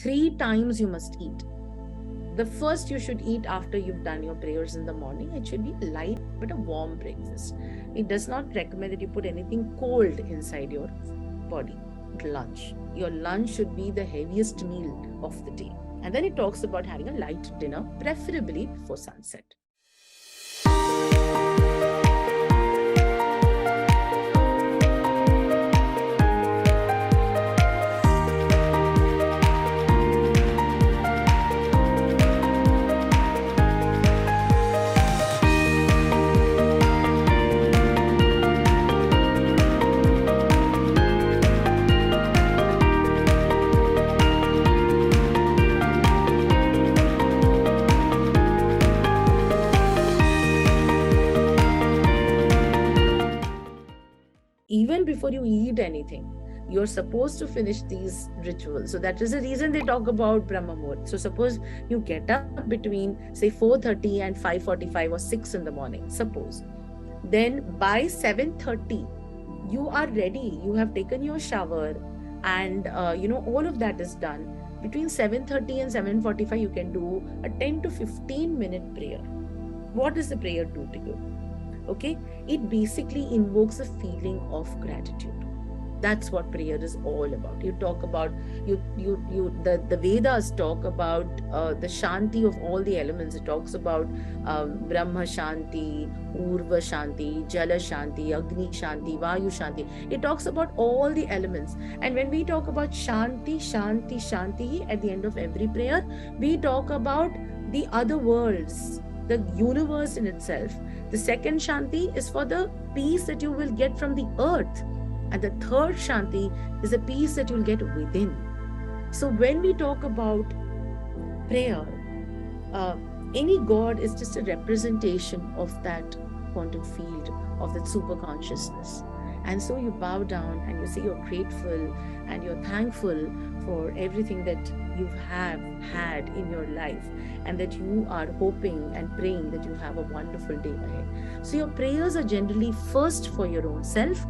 3 times you must eat. The first you should eat after you've done your prayers in the morning. It should be light but a warm breakfast. It does not recommend that you put anything cold inside your body. Lunch. Your lunch should be the heaviest meal of the day. And then it talks about having a light dinner, preferably before sunset. Even before you eat anything, you're supposed to finish these rituals. So that is the reason they talk about Brahma Muhurt. So suppose you get up between say 4:30 and 5:45 or 6 in the morning, suppose. Then by 7:30, you are ready. You have taken your shower and all of that is done. Between 7:30 and 7:45, you can do a 10 to 15 minute prayer. What does the prayer do to you? Okay, it basically invokes a feeling of gratitude. That's what prayer is all about. You talk about the Vedas talk about the Shanti of all the elements. It talks about Brahma Shanti, Urva Shanti, Jala Shanti, Agni Shanti, Vayu Shanti. It talks about all the elements. And when we talk about Shanti, Shanti, Shanti at the end of every prayer, we talk about the other worlds, the universe in itself. The second Shanti is for the peace that you will get from the earth. And the third Shanti is the peace that you'll get within. So when we talk about prayer, any god is just a representation of that quantum field, of that super consciousness. And so you bow down and you say you're grateful and you're thankful for everything that you have had in your life, and that you are hoping and praying that you have a wonderful day ahead. So your prayers are generally first for your own self,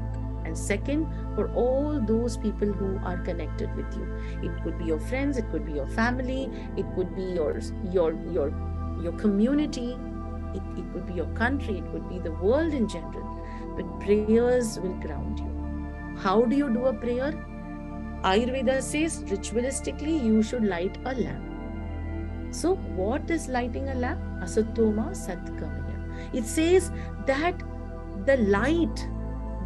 and second for all those people who are connected with you. It could be your friends, it could be your family, it could be your community, it could be your country, it could be the world in general. But prayers will ground you. How do you do a prayer? Ayurveda says ritualistically you should light a lamp. So what is lighting a lamp? Asatoma Satgamaya. It says that the light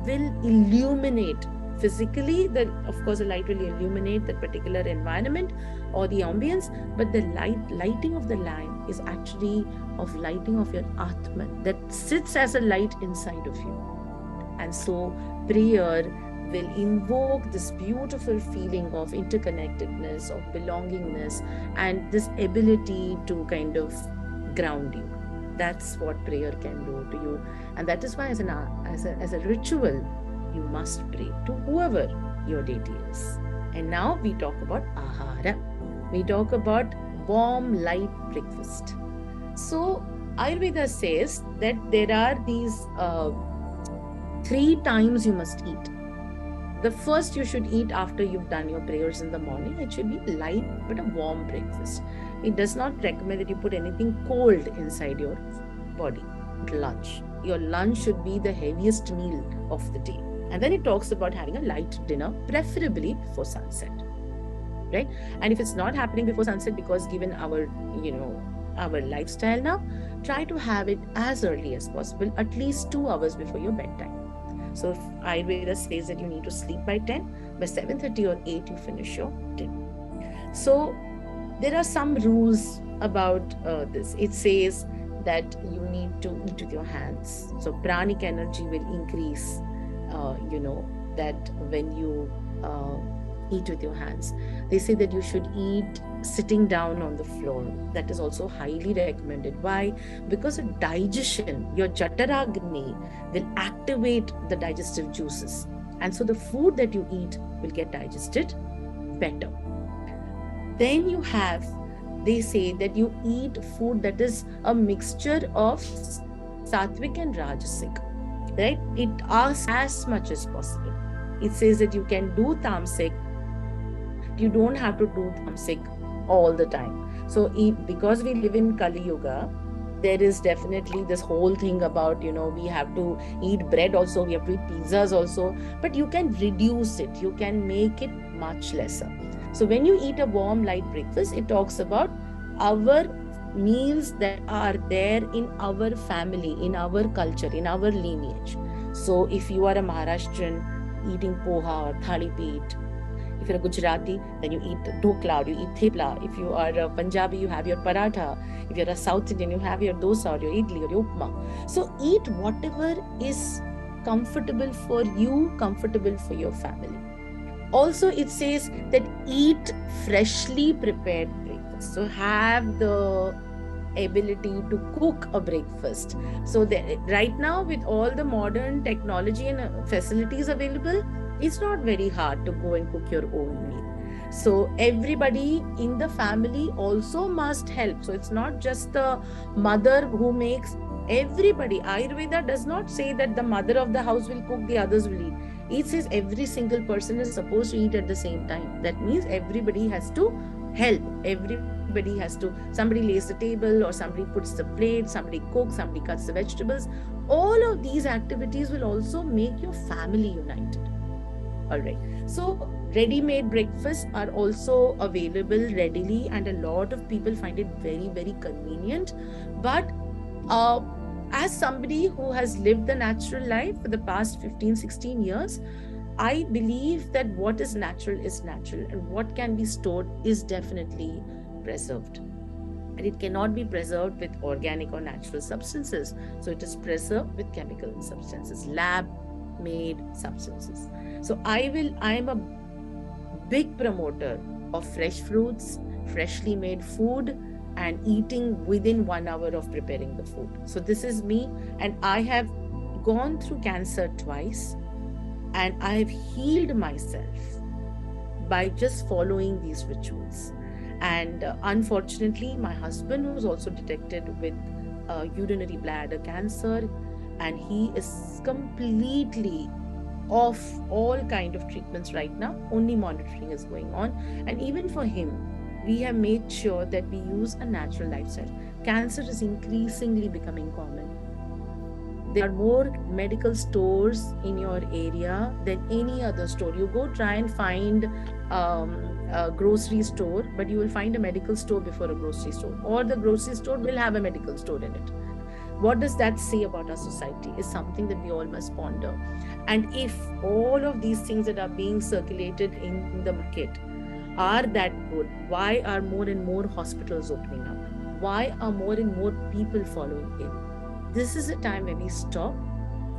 will illuminate physically. Of course, the light will illuminate that particular environment or the ambience, but the lighting of the lamp is actually of lighting of your Atman that sits as a light inside of you. And so prayer will invoke this beautiful feeling of interconnectedness, of belongingness, and this ability to kind of ground you. That's what prayer can do to you. And that is why as a ritual, you must pray to whoever your deity is. And now we talk about ahara. We talk about warm, light breakfast. So Ayurveda says that there are these 3 times you must eat. The first you should eat after you've done your prayers in the morning. It should be light but a warm breakfast. It does not recommend that you put anything cold inside your body. Lunch. Your lunch should be the heaviest meal of the day. And then it talks about having a light dinner, preferably before sunset. Right? And if it's not happening before sunset, because given our lifestyle now, try to have it as early as possible, at least 2 hours before your bedtime. So if Ayurveda says that you need to sleep by 10, by 7:30 or 8, you finish your dinner. So there are some rules about this. It says that you need to eat with your hands. So pranic energy will increase, that when you eat with your hands. They say that you should eat sitting down on the floor. That is also highly recommended. Why? Because of digestion, your Jataragni will activate the digestive juices. And so the food that you eat will get digested better. Then they say that you eat food that is a mixture of sattvic and rajasic, right? It asks as much as possible. It says that you can do tamasic. You don't have to do tamasic all the time. So because we live in Kali Yuga, there is definitely this whole thing about, we have to eat bread also, we have to eat pizzas also, but you can reduce it, you can make it much lesser. So when you eat a warm light breakfast, it talks about our meals that are there in our family, in our culture, in our lineage. So if you are a Maharashtrian, eating poha or thali peet. If you're a Gujarati, then you eat dokla or you eat thepla. If you are a Punjabi, you have your paratha. If you're a South Indian, you have your dosa or your idli or your upma. So eat whatever is comfortable for you, comfortable for your family. Also, it says that eat freshly prepared breakfast. So have the ability to cook a breakfast. So right now, with all the modern technology and facilities available, it's not very hard to go and cook your own meal. So everybody in the family also must help. So it's not just the mother who makes. Everybody. Ayurveda does not say that the mother of the house will cook, the others will eat. It says every single person is supposed to eat at the same time. That means everybody has to help. Everybody has to, somebody lays the table, or somebody puts the plate, somebody cooks, somebody cuts the vegetables. All of these activities will also make your family united. All right. So ready-made breakfasts are also available readily, and a lot of people find it very, very convenient. But as somebody who has lived the natural life for the past 15, 16 years, I believe that what is natural, and what can be stored is definitely preserved. And it cannot be preserved with organic or natural substances. So it is preserved with chemical substances, lab-made substances. So I am a big promoter of fresh fruits, freshly made food, and eating within 1 hour of preparing the food. So this is me, and I have gone through cancer twice, and I have healed myself by just following these rituals. And unfortunately, my husband was also detected with urinary bladder cancer, and he is completely off all kind of treatments right now. Only monitoring is going on, and even for him, we have made sure that we use a natural lifestyle. Cancer is increasingly becoming common. There are more medical stores in your area than any other store. You go try and find a grocery store, but you will find a medical store before a grocery store, or the grocery store will have a medical store in it. What does that say about our society is something that we all must ponder. And if all of these things that are being circulated in the market are that good, why are more and more hospitals opening up? Why are more and more people following in? This is a time when we stop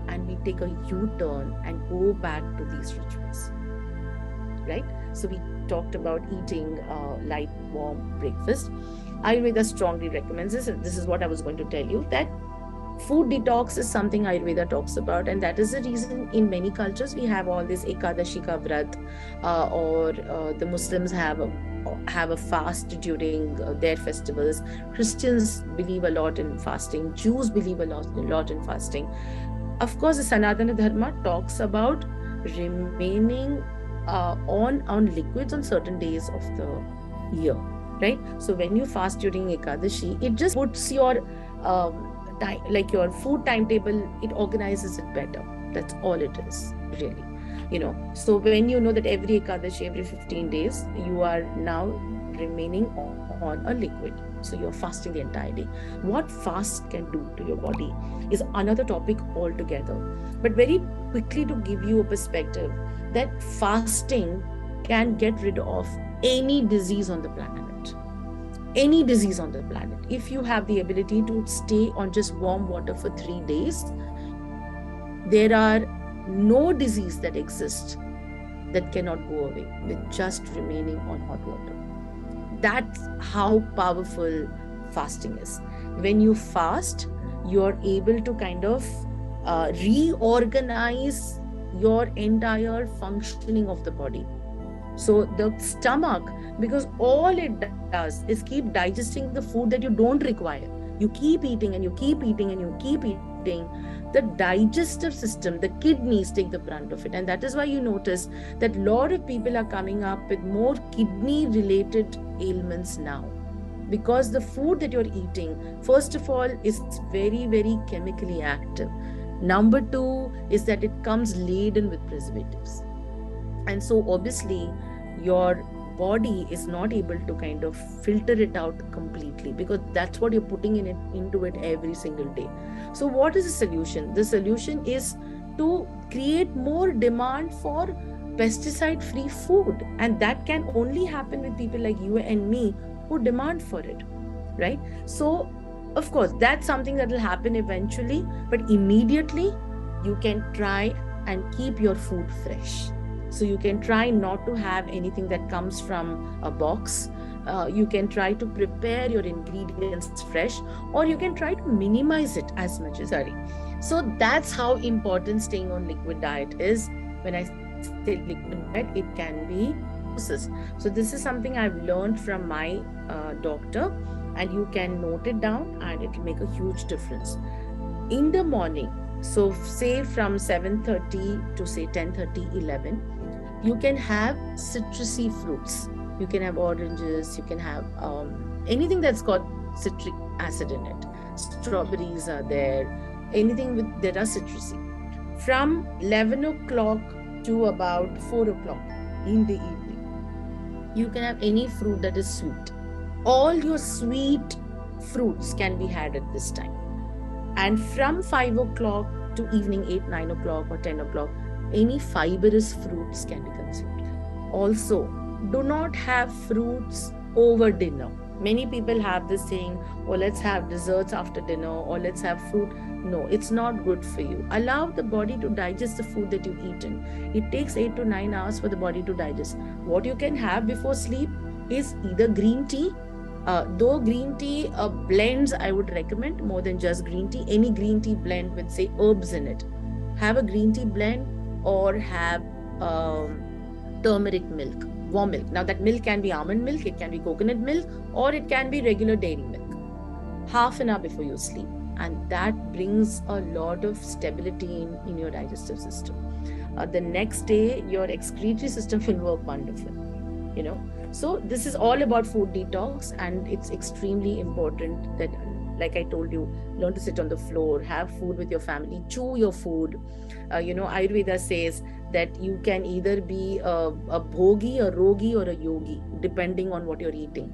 and we take a U-turn and go back to these rituals, right? So we talked about eating light, warm breakfast. Ayurveda strongly recommends this, and this is what I was going to tell you, that food detox is something Ayurveda talks about, and that is the reason in many cultures we have all this Ekadashi ka vrat, or the Muslims have a fast during their festivals. Christians believe a lot in fasting. Jews believe a lot in fasting. Of course, the Sanatana Dharma talks about remaining on liquids on certain days of the year, right? So when you fast during Ekadashi, it just puts your like your food timetable, it organizes it better. That's all it is, really. So when you know that every Ekadashi, every 15 days, you are now remaining on a liquid. So you're fasting the entire day. What fast can do to your body is another topic altogether. But very quickly, to give you a perspective, that fasting can get rid of any disease on the planet. Any disease on the planet. If you have the ability to stay on just warm water for 3 days, there are no disease that exists that cannot go away with just remaining on hot water. That's how powerful fasting is. When you fast, you're able to kind of reorganize your entire functioning of the body. So the stomach, because all it does is keep digesting the food that you don't require. You keep eating and you keep eating and you keep eating. the digestive system, the kidneys take the brunt of it. And that is why you notice that a lot of people are coming up with more kidney related ailments now, because the food that you're eating, first of all, is very, very chemically active. Number two is that it comes laden with preservatives. And so obviously your body is not able to kind of filter it out completely, because that's what you're putting into it every single day. So what is the solution? The solution is to create more demand for pesticide free food, and that can only happen with people like you and me who demand for it, right? So of course that's something that will happen eventually, but immediately you can try and keep your food fresh. So you can try not to have anything that comes from a box. You can try to prepare your ingredients fresh, or you can try to minimize it as much as sorry. So that's how important staying on liquid diet is. When I say liquid diet, it can be doses. So this is something I've learned from my doctor, and you can note it down, and it will make a huge difference. In the morning, so say from 7:30 to say 10:30, 11, you can have citrusy fruits. You can have oranges, you can have anything that's got citric acid in it. Strawberries are there, anything that are citrusy. From 11 o'clock to about 4 o'clock in the evening, you can have any fruit that is sweet. All your sweet fruits can be had at this time. And from 5 o'clock to evening 8, 9 o'clock or 10 o'clock, any fibrous fruits can be consumed. Also, do not have fruits over dinner. Many people have this saying, oh, let's have desserts after dinner, or let's have fruit. No, it's not good for you. Allow the body to digest the food that you've eaten. It takes 8 to 9 hours for the body to digest. What you can have before sleep is either green tea. Though green tea blends, I would recommend more than just green tea. Any green tea blend with, say, herbs in it. Have a green tea blend, or have turmeric milk, warm milk. Now that milk can be almond milk, it can be coconut milk, or it can be regular dairy milk. Half an hour before you sleep. And that brings a lot of stability in your digestive system. The next day, your excretory system will work wonderfully, you know. So this is all about food detox, and it's extremely important that, like I told you, learn to sit on the floor, have food with your family, chew your food. Ayurveda says that you can either be a bhogi, a rogi, or a yogi, depending on what you're eating.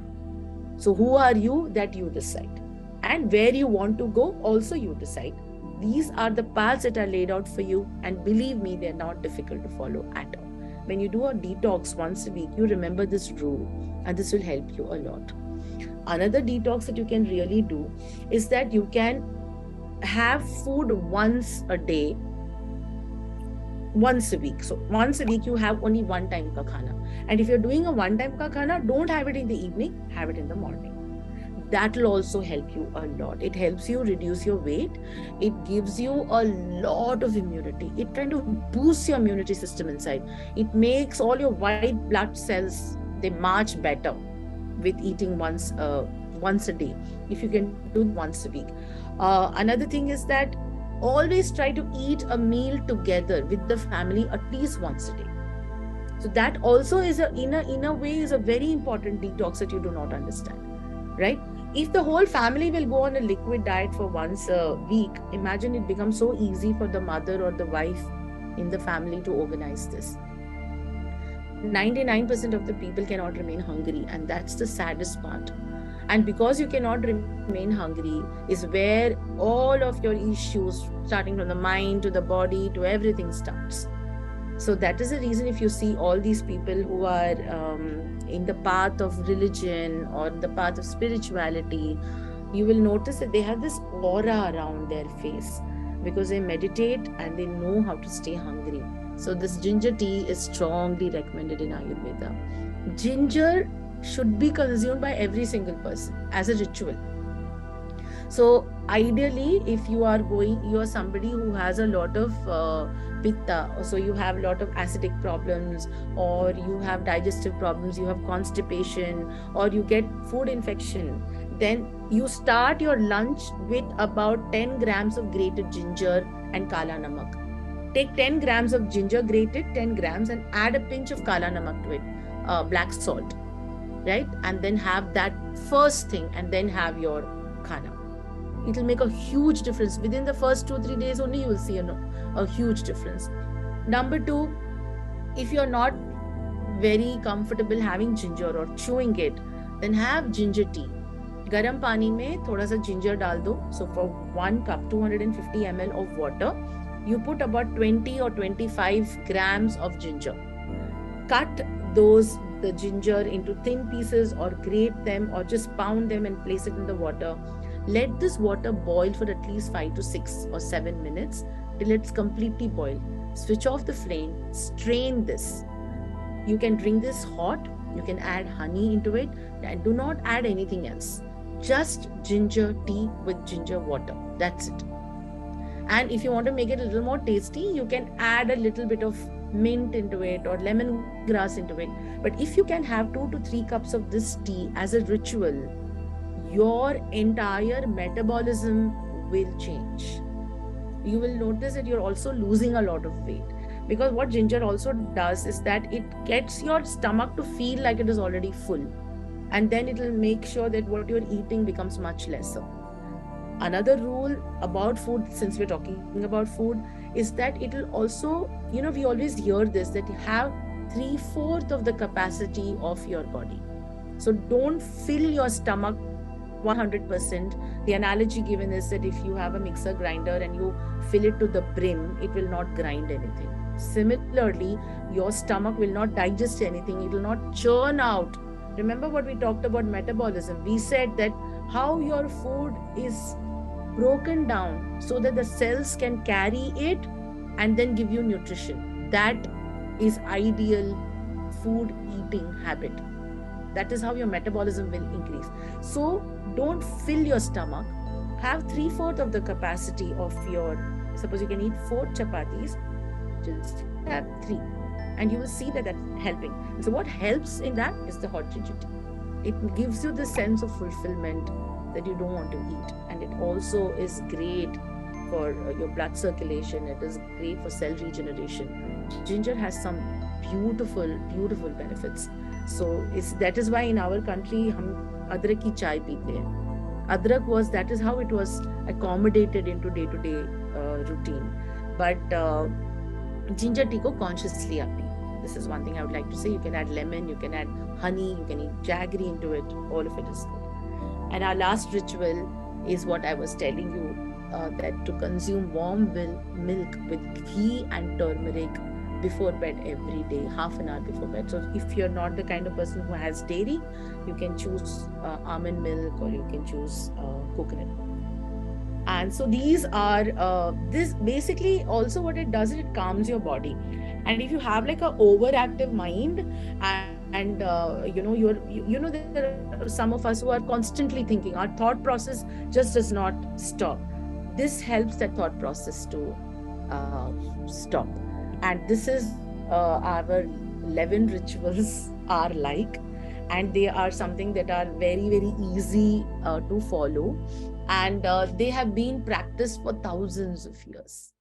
So who are you? That you decide. And where you want to go, also you decide. These are the paths that are laid out for you, and believe me, they're not difficult to follow at all. When you do a detox once a week, you remember this rule, and this will help you a lot. Another detox that you can really do is that you can have food once a day, once a week. So once a week, you have only one time ka khana. And if you're doing a one time ka khana, don't have it in the evening, have it in the morning. That will also help you a lot. It helps you reduce your weight. It gives you a lot of immunity. It kind of boosts your immunity system inside. It makes all your white blood cells, they march better with eating once a day. If you can do once a week. Another thing is that always try to eat a meal together with the family at least once a day. So that also is in a way is a very important detox that you do not understand, right? If the whole family will go on a liquid diet for once a week, imagine it becomes so easy for the mother or the wife in the family to organize this. 99% of the people cannot remain hungry, and that's the saddest part. And because you cannot remain hungry is where all of your issues, starting from the mind to the body to everything, starts. So that is the reason, if you see all these people who are in the path of religion or the path of spirituality, you will notice that they have this aura around their face because they meditate and they know how to stay hungry. So this ginger tea is strongly recommended in Ayurveda. Ginger should be consumed by every single person as a ritual. So ideally, if you are somebody who has a lot of pitta, so you have a lot of acidic problems, or you have digestive problems, you have constipation, or you get food infection, Then you start your lunch with about 10 grams of grated ginger and kala namak. Take 10 grams of ginger grated, 10 grams, and add a pinch of kala namak to it, black salt, right? And then have that first thing, and then have your khana. It will make a huge difference. Within the first 2-3 days only, you will see a huge difference. Number two, if you're not very comfortable having ginger or chewing it, then have ginger tea. Garam pani में थोड़ा सा ginger डाल दो. So for 1 cup, 250 ml of water, you put about 20 or 25 grams of ginger. Cut the ginger into thin pieces, or grate them, or just pound them and place it in the water. Let this water boil for at least 5 to 6 or 7 minutes till it's completely boiled. Switch off the flame, strain this. You can drink this hot, you can add honey into it, and do not add anything else. Just ginger tea with ginger water. That's it. And if you want to make it a little more tasty, you can add a little bit of mint into it or lemongrass into it. But if you can have 2 to 3 cups of this tea as a ritual, your entire metabolism will change. You will notice that you're also losing a lot of weight. Because what ginger also does is that it gets your stomach to feel like it is already full. And then it will make sure that what you're eating becomes much lesser. Another rule about food, since we're talking about food, is that it will also, we always hear this, that you have 3/4 of the capacity of your body. So don't fill your stomach 100%. The analogy given is that if you have a mixer grinder and you fill it to the brim, it will not grind anything. Similarly, your stomach will not digest anything. It will not churn out. Remember what we talked about metabolism. We said that how your food is broken down so that the cells can carry it and then give you nutrition. That is ideal food eating habit. That is how your metabolism will increase. So don't fill your stomach. Have 3/4 of the capacity of your, suppose you can eat 4 chapatis, just have 3. And you will see that that's helping. So what helps in that is the hot ginger tea. It gives you the sense of fulfillment that you don't want to eat. And it also is great for your blood circulation. It is great for cell regeneration. Ginger has some beautiful, beautiful benefits. So that is why in our country, hum adrak ki chai peete hain. Adrak that is how it was accommodated into day-to-day routine. But ginger tea ko consciously aapni. This is one thing I would like to say. You can add lemon, you can add honey, you can eat jaggery into it. All of it is good. And our last ritual is what I was telling you, that to consume warm milk with ghee and turmeric before bed every day, half an hour before bed. So if you're not the kind of person who has dairy, you can choose almond milk, or you can choose coconut milk. And so these are, this basically also what it does is it calms your body. And if you have like a overactive mind, and there are some of us who are constantly thinking, our thought process just does not stop. This helps that thought process to stop. And this is our 11 rituals are like, and they are something that are very, very easy to follow. And they have been practiced for thousands of years.